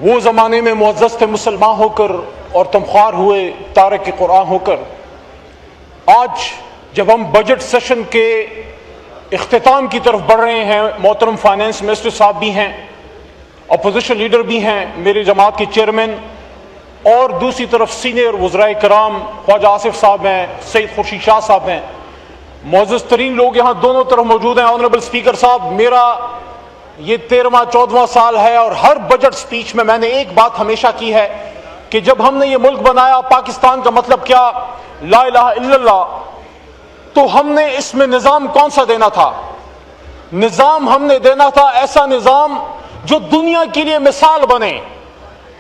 وہ زمانے میں معزز تھے مسلمان ہو کر اور تمخوار ہوئے تارک قرآن ہو کر. آج جب ہم بجٹ سیشن کے اختتام کی طرف بڑھ رہے ہیں، محترم فائنانس منسٹر صاحب بھی ہیں، اپوزیشن لیڈر بھی ہیں، میری جماعت کے چیئرمین، اور دوسری طرف سینئر وزراء کرام خواجہ آصف صاحب ہیں، سید خورشید شاہ صاحب ہیں، معزز ترین لوگ یہاں دونوں طرف موجود ہیں. آنریبل اسپیکر صاحب، میرا یہ 13واں 14واں سال ہے اور ہر بجٹ سپیچ میں نے ایک بات ہمیشہ کی ہے کہ جب ہم نے یہ ملک بنایا، پاکستان کا مطلب کیا، لا الہ الا اللہ، تو ہم نے اس میں نظام کون سا دینا تھا؟ نظام ہم نے دینا تھا ایسا نظام جو دنیا کے لیے مثال بنے،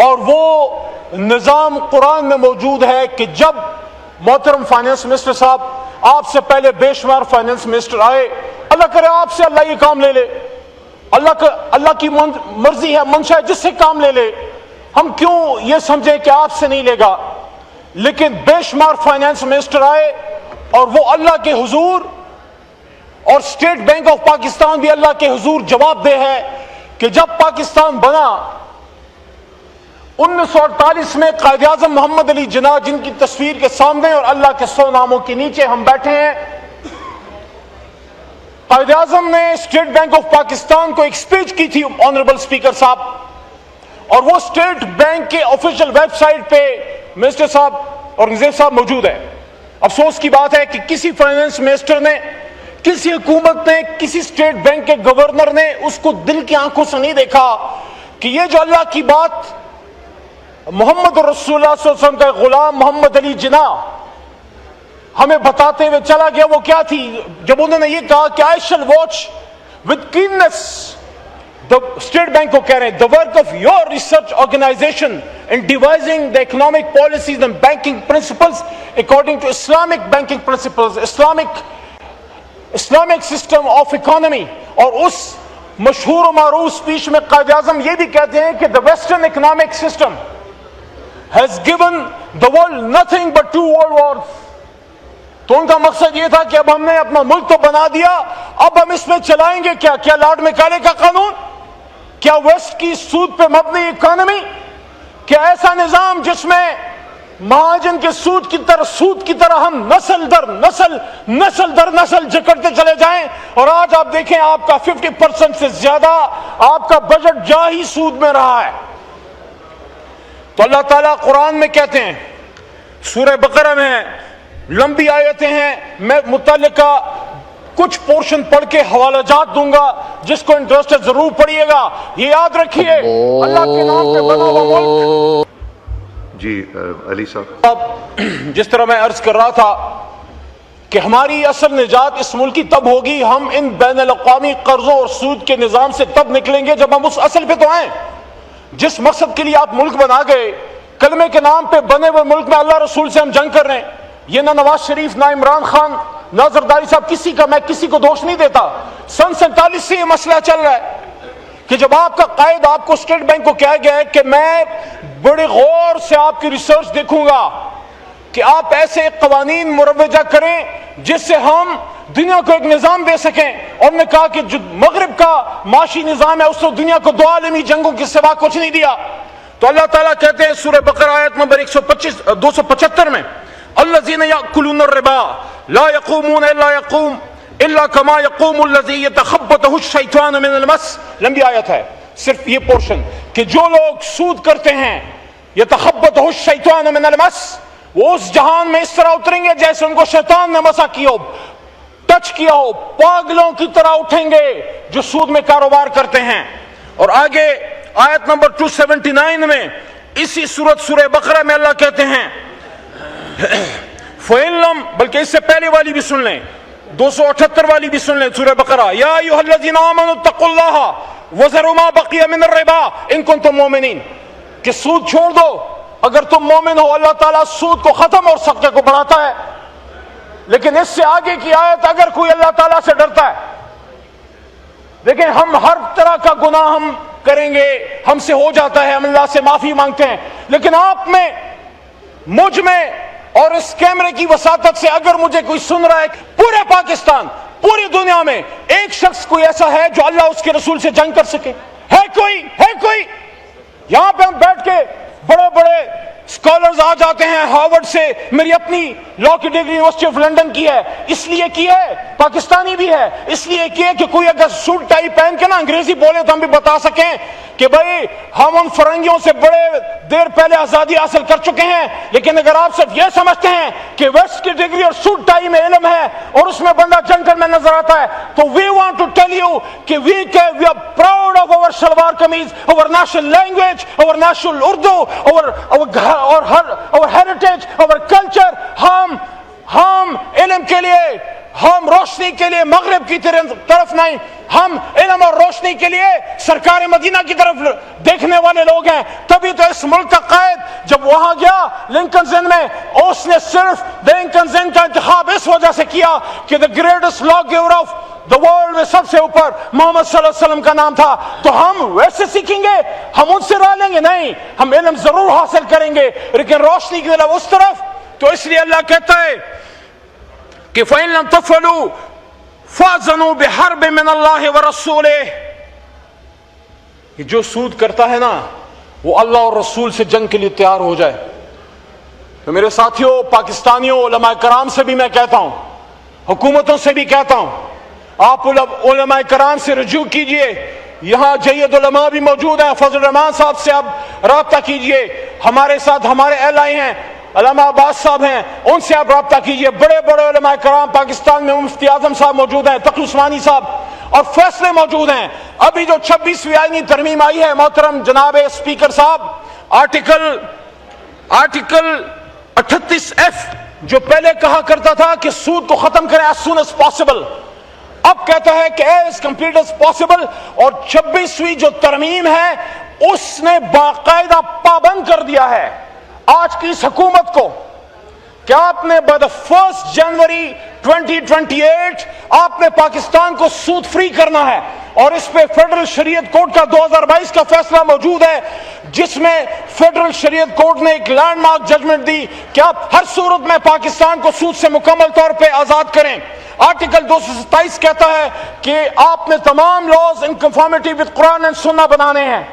اور وہ نظام قرآن میں موجود ہے کہ جب محترم فائنانس منسٹر صاحب، آپ سے پہلے بے شمار فائنانس منسٹر آئے، اللہ کرے آپ سے اللہ یہ کام لے لے، اللہ کی مرضی ہے، منشا ہے، جس سے کام لے لے، ہم کیوں یہ سمجھیں کہ آپ سے نہیں لے گا؟ لیکن بے شمار فائنانس منسٹر آئے اور وہ اللہ کے حضور، اور اسٹیٹ بینک آف پاکستان بھی اللہ کے حضور جواب دہ ہے کہ جب پاکستان بنا 1948 میں، قائد اعظم محمد علی جناح جن کی تصویر کے سامنے اور اللہ کے 100 ناموں کے نیچے ہم بیٹھے ہیں، قائد اعظم نے اسٹیٹ بینک آف پاکستان کو ایک سپیچ کی تھی آنریبل اسپیکر صاحب، اور وہ اسٹیٹ بینک کے آفیشیل ویب سائٹ پہ منسٹر صاحب اور نظیر صاحب موجود ہے. افسوس کی بات ہے کہ کسی فائنانس منسٹر نے، کسی حکومت نے، کسی اسٹیٹ بینک کے گورنر نے اس کو دل کی آنکھوں سے نہیں دیکھا کہ یہ جو اللہ کی بات محمد رسول اللہ صلی اللہ علیہ وسلم کا غلام محمد علی جناح ہمیں بتاتے ہوئے چلا گیا، وہ کیا تھی؟ جب انہوں نے یہ کہا کہ I shall watch with keenness، state bank کو کہہ رہے ہیں، the work of your research organization in devising the economic policies and banking principles according to Islamic banking principles، Islamic system of economy. اور اس مشہور و معروف اسپیچ میں قائد اعظم یہ بھی کہتے ہیں کہ the western economic system has given the world nothing but 2 world wars. تو ان کا مقصد یہ تھا کہ اب ہم نے اپنا ملک تو بنا دیا، اب ہم اس میں چلائیں گے کیا لارڈ میکالے کا قانون، کیا ویسٹ کی سود پہ مبنی اکانومی، کیا ایسا نظام جس میں مہاجن کے سود کی طرح ہم نسل در نسل جکڑتے چلے جائیں؟ اور آج آپ دیکھیں آپ کا 50% سے زیادہ آپ کا بجٹ جا ہی سود میں رہا ہے. تو اللہ تعالیٰ قرآن میں کہتے ہیں، سورہ بقرہ میں لمبی آیتیں ہیں، میں متعلقہ کچھ پورشن پڑھ کے حوالہ جات دوں گا، جس کو انٹرسٹ ہے ضرور پڑھیے گا. یہ یاد رکھیے، اللہ کے نام پہ بنا ہوا ملک. جی علی صاحب، اب جس طرح میں عرض کر رہا تھا کہ ہماری اصل نجات اس ملک کی تب ہوگی، ہم ان بین الاقوامی قرضوں اور سود کے نظام سے تب نکلیں گے جب ہم اس اصل پہ تو آئیں جس مقصد کے لیے آپ ملک بنا گئے. کلمے کے نام پہ بنے ہوئے ملک میں اللہ رسول سے ہم جنگ کر رہے ہیں. یہ نہ نواز شریف، نہ عمران خان، نہ زرداری صاحب، میں کسی کو دوش نہیں دیتا. سن 47 سے یہ مسئلہ چل رہا ہے کہ جب آپ کا قائد، آپ کو اسٹیٹ بینک کو کہا گیا ہے کہ میں بڑے غور سے آپ کی ریسرچ دیکھوں گا کہ آپ ایسے قوانین مروجہ کریں جس سے ہم دنیا کو ایک نظام دے سکیں. اور نے کہا کہ جو مغرب کا معاشی نظام ہے اس نے دنیا کو 2 عالمی جنگوں کے سوا کچھ نہیں دیا. تو اللہ تعالیٰ کہتے ہیں سورہ بقرہ آیت نمبر 275 میں، الذین یأکلون الربا لا یقومون الا کما یقوم الذی یتخبطہ الشیطان من المس. لمبی آیت ہے، صرف یہ پورشن کہ جو لوگ سود کرتے ہیں، یتخبطہ الشیطان من المس، وہ اس جہان میں اس طرح اتریں گے جیسے ان کو شیطان نے مسا کیا ہو، ٹچ کیا ہو، پاگلوں کی طرح اٹھیں گے جو سود میں کاروبار کرتے ہیں. اور آگے آیت نمبر 279 میں اسی سورہ بقرہ میں اللہ کہتے ہیں فَإِن لَمْ، بلکہ اس سے پہلے والی بھی سن لیں، 278 والی بھی سن لیں سورہ بقرہ، یا ایھا الذین آمنوا اتقوا اللہ وذروا ما بقی من الربا ان کنتم مؤمنین، کہ سود چھوڑ دو اگر تم مومن ہو. اللہ تعالیٰ سود کو ختم اور صدقے کو بڑھاتا ہے. لیکن اس سے آگے کی آیت، اگر کوئی اللہ تعالیٰ سے ڈرتا ہے، لیکن ہم ہر طرح کا گناہ ہم کریں گے، ہم سے ہو جاتا ہے، ہم اللہ سے معافی مانگتے ہیں، لیکن آپ میں، مجھ میں اور اس کیمرے کی وساطت سے اگر مجھے کوئی سن رہا ہے، پورے پاکستان، پوری دنیا میں ایک شخص کوئی ایسا ہے جو اللہ اس کے رسول سے جنگ کر سکے؟ ہے کوئی؟ یہاں پہ ہم بیٹھ کے بڑے بڑے اسکالرز آ جاتے ہیں ہارورڈ سے، میری اپنی لا کی ڈگری یونیورسٹی آف لنڈن کی ہے، اس لیے کی ہے، پاکستانی بھی ہے، اس لیے کی ہے کہ کوئی اگر سوٹ ٹائی پہن کے نا انگریزی بولے تو ہم بھی بتا سکیں کہ بھائی ہم ان فرنگیوں سے بڑے دیر پہلے آزادی حاصل کر چکے ہیں۔ لیکن اگر آپ صرف یہ سمجھتے ہیں کہ ویسٹ کی ڈگری اور سوٹ ٹائی میں علم ہے اور اس میں بندہ جنگل میں نظر آتا ہے، تو we want to tell you کہ we are proud of our shalwar kameez, our national language, our national Urdu, our heritage, our culture۔ ہم علم کے لیے، ہم روشنی کے لیے مغرب کی طرف نہیں، ہم علم اور روشنی کے لیے سرکار مدینہ کی طرف دیکھنے والے لوگ ہیں۔ تبھی تو اس ملک کا قائد جب وہاں گیا لنکنز ان میں، اس نے صرف لنکنز ان کا انتخاب اس وجہ سے کیا کہ the greatest lawgiver of the world میں سب سے اوپر محمد صلی اللہ علیہ وسلم کا نام تھا۔ تو ہم ویسے سیکھیں گے، ہم ان سے راہ لیں گے نہیں، ہم علم ضرور حاصل کریں گے لیکن روشنی کی طرف اس طرف۔ تو اس لیے اللہ کہتا ہے کہ فَإِن لَمْ تَفْعَلُوا فَأْذَنُوا بِحَرْبٍ مِّنَ اللَّهِ وَرَسُولِهِ۔ یہ جو سود کرتا ہے نا وہ اللہ اور رسول سے جنگ کے لیے تیار ہو جائے۔ تو میرے ساتھیوں، پاکستانیوں، علماء کرام سے بھی میں کہتا ہوں، حکومتوں سے بھی کہتا ہوں، آپ علماء کرام سے رجوع کیجئے۔ یہاں جید علماء بھی موجود ہیں، فضل الرحمان صاحب سے آپ رابطہ کیجئے، ہمارے ساتھ ہمارے اہلائی ہیں، علامہ عباس صاحب ہیں، ان سے آپ رابطہ کیجئے۔ بڑے بڑے علماء کرام پاکستان میں، مفتی اعظم صاحب موجود ہیں، تقی عثمانی صاحب، اور فیصلے موجود ہیں۔ ابھی جو 26ویں آئینی ترمیم آئی ہے محترم جناب اسپیکر صاحب، آرٹیکل 38F جو پہلے کہا کرتا تھا کہ سود کو ختم کریں as soon as possible، اب کہتا ہے کہ as complete as possible۔ اور 26ویں جو ترمیم ہے اس نے باقاعدہ پابند کر دیا ہے آج کی اس حکومت کو کہ آپ نے by the 1 جنوری 2028 آپ نے پاکستان کو سود فری کرنا ہے۔ اور اس پہ فیڈرل شریعت کورٹ کا 2022 کا فیصلہ موجود ہے جس میں فیڈرل شریعت کورٹ نے ایک لینڈ مارک ججمنٹ دی کہ آپ ہر صورت میں پاکستان کو سود سے مکمل طور پہ آزاد کریں۔ آرٹیکل 227 کہتا ہے کہ آپ نے تمام laws in conformity with Quran and سنہ بنانے ہیں۔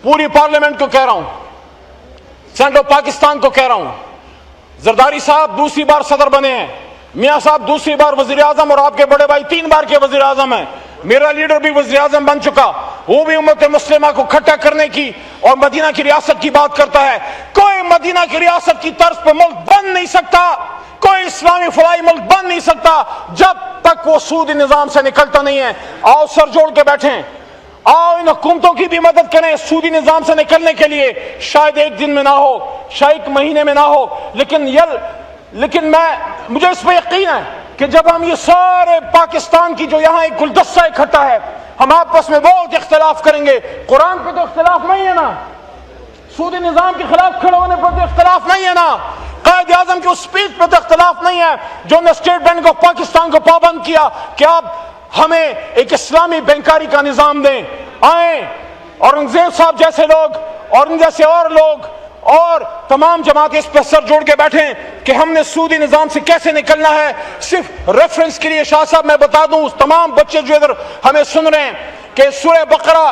پوری پارلیمنٹ کو کہہ رہا ہوں، سینٹر پاکستان کو کہہ رہا ہوں، زرداری صاحب دوسری بار صدر بنے ہیں، میاں صاحب دوسری بار وزیر اعظم، اور آپ کے بڑے بھائی 3 بار کے وزیر اعظم ہیں، میرا لیڈر بھی وزیر اعظم بن چکا، وہ بھی امت مسلمہ کو کھٹا کرنے کی اور مدینہ کی ریاست کی بات کرتا ہے۔ کوئی مدینہ کی ریاست کی طرز پہ ملک بن نہیں سکتا، کوئی اسلامی فلاحی ملک بن نہیں سکتا جب تک وہ سودی نظام سے نکلتا نہیں ہے۔ آؤ سر جوڑ کے بیٹھیں، آؤ ان حکومتوں کی بھی مدد کریں سودی نظام سے نکلنے کے لیے۔ شاید ایک دن میں نہ ہو، شاید ایک مہینے میں نہ ہو، لیکن مجھے اس پہ یقین ہے کہ جب ہم یہ سارے پاکستان کی جو یہاں ایک گلدستہ اکٹھا ہے، ہم آپس میں بہت اختلاف کریں گے، قرآن پہ تو اختلاف نہیں ہے نا، سودی نظام کے خلاف کھڑے ہونے پر تو اختلاف نہیں ہے نا، قائد اعظم کی اس سپیچ پہ تو اختلاف نہیں ہے جو نے اسٹیٹ بینک آف پاکستان کو پابند کیا کہ آپ ہمیں ایک اسلامی بینکاری کا نظام دیں۔ آئیں اورنگزیب صاحب جیسے لوگ اور ان جیسے اور لوگ اور تمام جماعتیں اس پہ سر جوڑ کے بیٹھیں کہ ہم نے سودی نظام سے کیسے نکلنا ہے۔ صرف ریفرنس کے لیے شاہ صاحب میں بتا دوں تمام بچے جو ادھر ہمیں سن رہے ہیں کہ سورہ بقرہ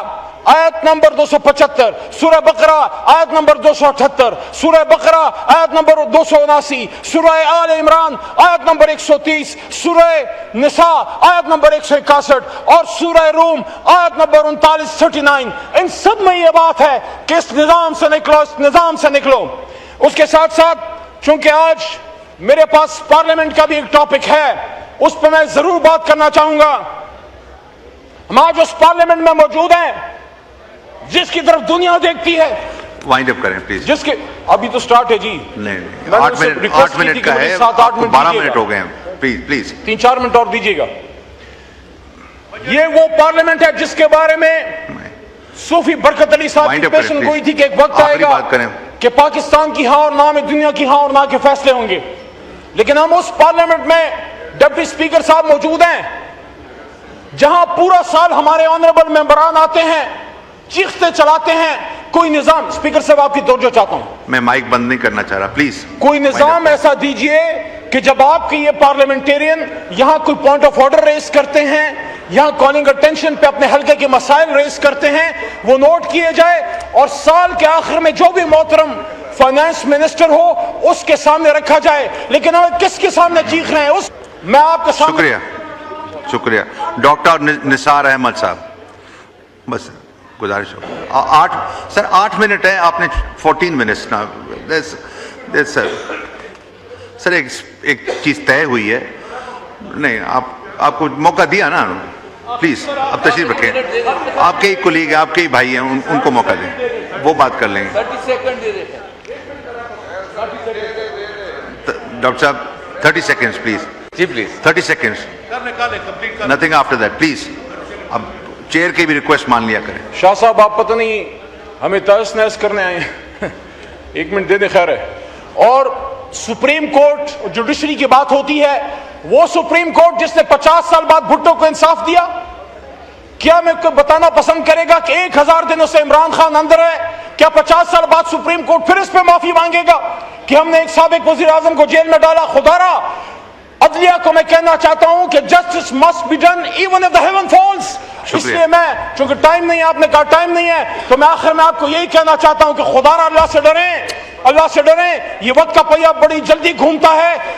آیت نمبر 275، سورہ بقرہ آیت نمبر 278، سورہ بقرہ آیت نمبر 279، سورہ آل عمران آیت نمبر 130، سورہ نساء آیت نمبر 161 اور سورہ روم آیت نمبر 39 ان سب میں یہ بات ہے کہ اس نظام سے نکلو، اس نظام سے نکلو۔ اس کے ساتھ ساتھ چونکہ آج میرے پاس پارلیمنٹ کا بھی ایک ٹاپک ہے، اس پہ میں ضرور بات کرنا چاہوں گا۔ ہم آج اس پارلیمنٹ میں موجود ہیں جس کی طرف دنیا دیکھتی ہے، وائنڈ اپ کریں پلیز، جس کے ابھی تو سٹارٹ ہے جی، نہیں 8 منٹ کا ہے، 12 منٹ ہو گئے ہیں، پلیز 3-4 منٹ اور دیجیے گا۔ یہ وہ پارلیمنٹ ہے جس کے بارے میں صوفی برکت علی صاحب کی پیشن گوئی تھی کہ ایک وقت آئے گا کہ پاکستان کی ہاں اور نہ میں دنیا کی ہاں اور نہ کے فیصلے ہوں گے، لیکن ہم اس پارلیمنٹ میں ڈپٹی اسپیکر صاحب موجود ہیں جہاں پورا سال ہمارے آنریبل ممبران آتے ہیں، چیختے چلاتے ہیں، کوئی نظام، اسپیکر صاحب آپ کی توجہ چاہتا ہوں، میں مائک بند نہیں کرنا چاہ رہا، پلیز کوئی نظام ایسا دیجئے کہ جب آپ کے یہ پارلیمنٹیرین یہاں کوئی پوائنٹ آف آرڈر ریز کرتے ہیں یہاں کالنگ اٹینشن پہ اپنے حلقے کے مسائل ریز کرتے ہیں وہ نوٹ کیے جائے اور سال کے آخر میں جو بھی محترم فائنانس منسٹر ہو اس کے سامنے رکھا جائے. لیکن ہم کس کے سامنے چیخ رہے ہیں؟ اس میں آپ کے سامنے. شکریہ ڈاکٹر نثار احمد صاحب. بس گزارش ہو 8 منٹ ہے, آپ نے 14 منٹس نا. سر ایک چیز طے ہوئی ہے, نہیں آپ کو موقع دیا نا, پلیز اب تشریف رکھیں. آپ کے ہی کولیگ ہیں, آپ کے ہی بھائی ہیں, ان کو موقع دیں, وہ بات کر لیں گے. ڈاکٹر صاحب 30 سیکنڈز پلیز. جی please 30 seconds, nothing after that please. اب چیئر کی بھی ریکویسٹ مان لیا کریں. شاہ صاحب آپ پتہ نہیں ہمیں تحس نحس کرنے آئے ہیں. 1 منٹ دے دیں, خیر ہے. اور سپریم کورٹ جوڈیشری کی بات ہوتی ہے, وہ سپریم کورٹ جس نے 50 سال بعد بھٹو کو انصاف دیا, کیا میں کو بتانا پسند کرے گا کہ 1000 دنوں سے عمران خان اندر ہے؟ کیا 50 سال بعد سپریم کورٹ پھر اس پہ معافی مانگے گا کہ ہم نے ایک سابق وزیر اعظم کو جیل میں ڈالا؟ خدارا عدلیہ کو میں کہنا چاہتا ہوں کہ justice must be done even if the heaven falls. اس لیے میں, چونکہ ٹائم نہیں ہے, آپ نے کہا ٹائم نہیں ہے, تو میں آخر میں آپ کو یہی کہنا چاہتا ہوں کہ خدارا اللہ سے ڈریں, اللہ سے ڈریں. یہ وقت کا پہیہ بڑی جلدی گھومتا ہے.